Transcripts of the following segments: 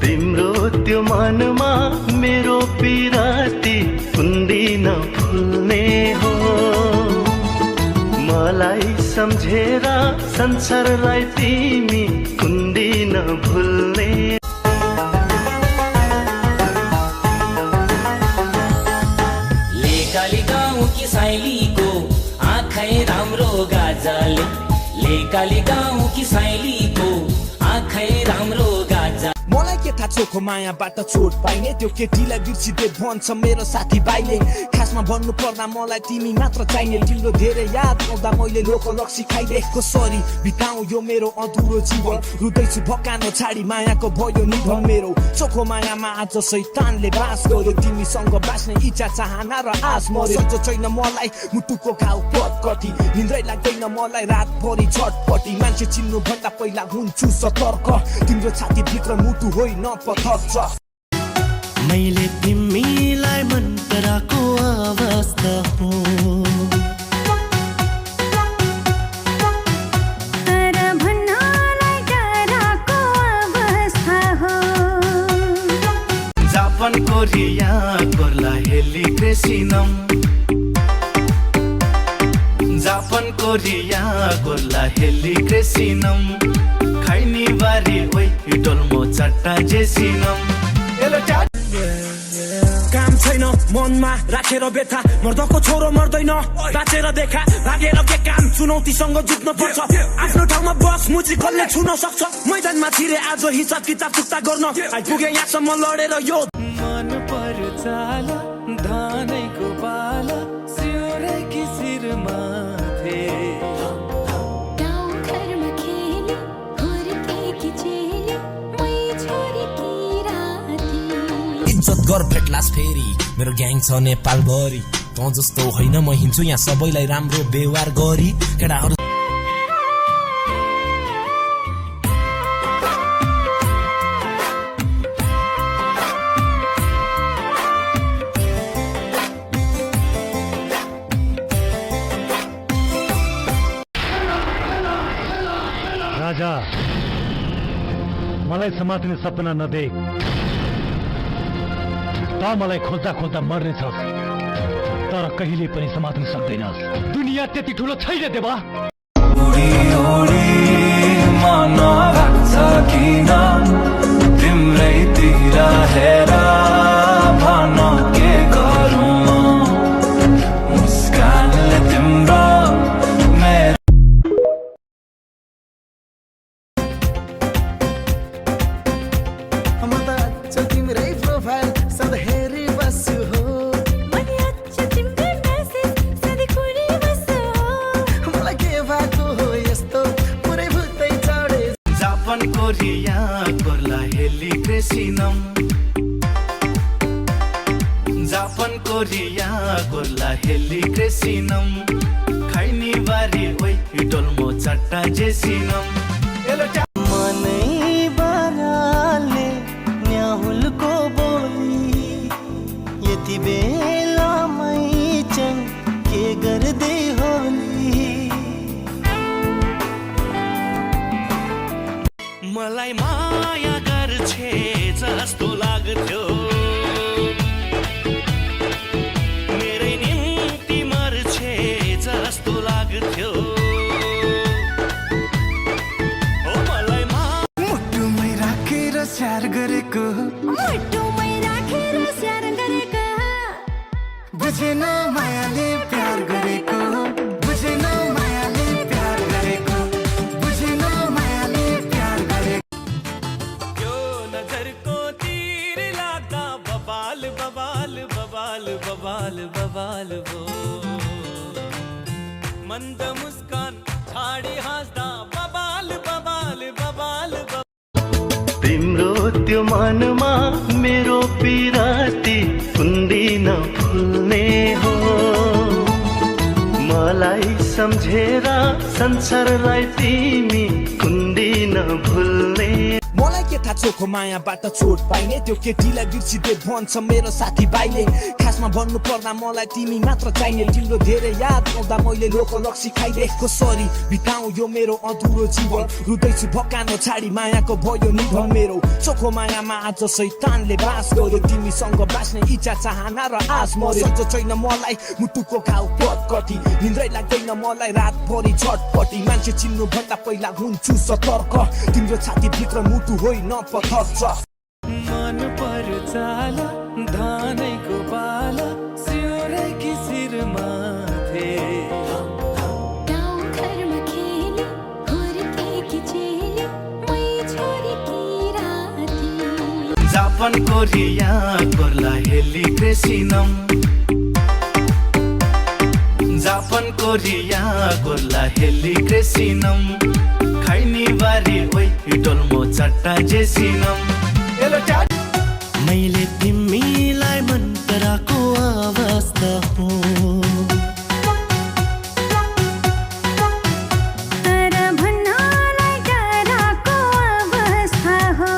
तिम्रो त्यो मनमा मेरो पिराती कुन्दी नफुल्ने हो। मलाई सम्झेर संसारलाई तिमी कुन्दी नभुल्ने। लेकाली गाउँकी साइलीको आँखै राम्रो गाजाले, लेकाली गाउँकी साइलीको आँखै राम्रो गाजा। मलाई के थाहा चोखो मायाबाट चोट पाइने, त्यो केटीलाई बिर्सिदे भन्छ मेरो साथीभाइले। खासमा भन्नु पर्दा मलाई तिमी मात्र चाहिने, तिम्रो धेरै याद आउँदा मैले लोकलक्सी खाइदिएको। सरी बिताऊ यो मेरो अधुरो जीवन, रुदैछु भकानो छाडी मायाको भयो निधन। मेरो चोखो मायामा आज शैतानले बास गर्यो, तिमीसँग बाँच्ने इच्छा चाहना र आस मर्यो। सन्चो छैन मलाई मुटुको घाउ कटकटी, निन्द्रै लाग्दैन मलाई रातभरि छटपटी। मान्छे चिन्नु भन्दा पहिला हुन्छु सतर्क, तिम्रो छाती भित्र मुटु होइन पत्थर छ। मैले तिमीलाई मन पराएको अवस्था हो, तर भन्नलाई डराएको अवस्था हो। जापान कोरिया कोर्ला हेली क्रेसिनम, जापान कोरिया कोर्ला हेली क्रेसिनम। खाइनी बारी ओइ डोल्मो चट्टा जेसिनम। काम छैन मनमा राखेर बेथा, मर्दको छोरो मर्दैन बाँचेर देखा। भागेर के काम, चुनौतीसँग जुझ्न पर्छ। आफ्नो ठाउँमा बस मुची कसले छुन सक्छ। मैदानमा छिरे आज हिसाब किताब चुक्ता गर्न, आइपुगे यहाँसम्म लडेर यो। मन पर्यो चाला धानैको पाला, सिउरेकी शिरमाथे। इज्जत गर भेट्लास फेरि, मेरो ग्याङ छ नेपालभरि। तँ जस्तो होइन म हिँड्छु यहाँ सबैलाई राम्रो व्यवहार गरी। केटाहरू राजा, मलाई समात्ने सपना नदेख। त मलाई खोज्दा खोज्दा मर्नेछस्, तर कहिले पनि समात्न सक्दैनस्। दुनिया त्यति ठुलो छैन देवा। तिम्रैतिर हेर भन के गरौँ, मुस्कानले तिम्रो कोरिया कोर्ला हेली क्रेसिनम, जापान कोरिया कोर्ला हेली क्रेसिनम। खाइनी बारी ओइ डोल्मो चट्टा जेसिनम। मनै बाराले न्याहुलको बोली, यति बेलामै चाहिँ के गर्दै होली। मलाई माया गर्छे जस्तो लाग्थ्यो, मेरै निम्ति मर्छे जस्तो लाग्थ्यो। ओ मलाई मुटुमै राखेर स्याहार गरेको, मुटुमै राखेर स्याहार गरेको। बुझेन मायाले प्यार गरेको, बुझेन मायाले प्यार गरेको, बुझेन मायाले प्यार गरेको। यो नजरको तीर लाग्दा बबाल बबाल बबाल बबाल बबाल भो। मन्द मुस्कान छाडी हाँस्दा बबाल बबाल बबाल। तिम्रो त्यो मनमा मेरो पिराती कुन्दी नफुल्ने हो। मलाई सम्झेर संसारलाई तिमी कुन्दी नभुल्ने। मलाई के थाहा चोखो मायाबाट चोट पाइने त्यो केटीलाई बिर्सिँदै भन्छ मेरो साथीभाइले खासमा भन्नु पर्दा मलाई तिमी मात्र चाहिने तिम्रो धेरै याद आउँदा मैले लोक रक्सी खाइदिएको सरी बिताउ यो मेरो अधुरो जीवन रुदैछु भकानो छाडी मायाको भयो निधन मेरो चोखो मायामा आज शैतानले बास गर्यो तिमीसँग बाँच्ने इच्छा चाहना र आश मर्यो जो छैन मलाई मुटुको घाउ कटकटी निन्द्रै लाग्दैन मलाई रातभरि छटपटी मान्छे चिन्नु भन्दा पहिला हुन्छु सतर्क तिम्रो छाती भित्र मुटु होइन पत्थर छ मन पर्यो चाला धानैको पाला सिउरेकी शिरमाथे गाउँ घरमा खेली हुर्केकी चेली मै छोरीकी राती जापान कोरिया कोर्ला हेली क्रेसिनम जापान कोरिया कोर्ला हेली क्रेसिनम खैनी बारी ओइ डोल्मो चट्टा जेसिनम मैले तिमीलाई मन पराएको अवस्था हो तर भन्नलाई डराको अवस्था हो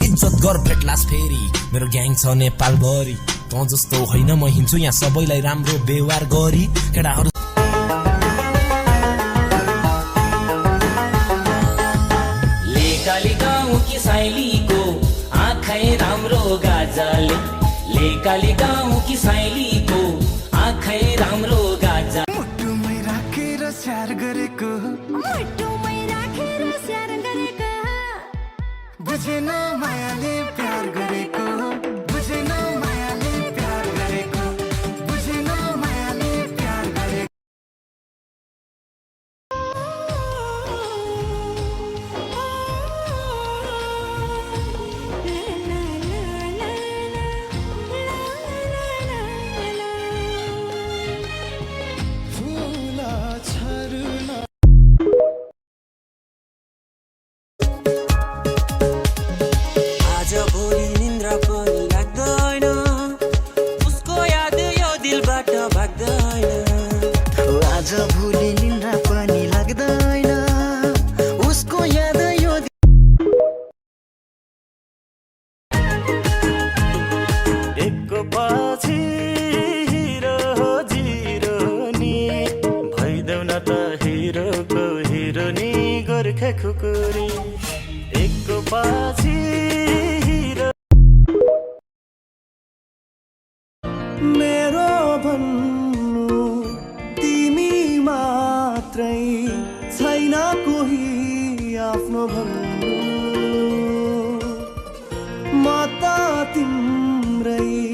इज्जत गर भेट्लास फेरि मेरो ग्याङ छ नेपालभरि तँ जस्तो होइन म हिँड्छु यहाँ सबैलाई राम्रो व्यवहार गरी केटाहरू लेकाली गाउँकी साइलीको आँखै राम्रो गाजाले लेकाली गाउँकी साइलीको आँखै राम्रो गाजा मुटुमै राखेर स्याहार गरेको मुटुमै राखेर स्याहार गरेका बुझेन मायाले प्यार गरेको बुझेन मायाले प्यार गरेको बुझेन मायाले प्यार गरेको आज भोलि निन्द्रा पनि लाग्दैन उसको याद यो दिलबाट भाग्दैन आज भोलि निन्द्रा पनि लाग्दैन उसको याद यो एकको पछि हिरो जिरो नि भइदेऊ न त हिरोको हिरोनी गोर्खे खुकुरी एकको पछि हिरो मेरो भन्नु तिमी मात्रै छैन कोही आफ्नो भन्नु म त तिम्रै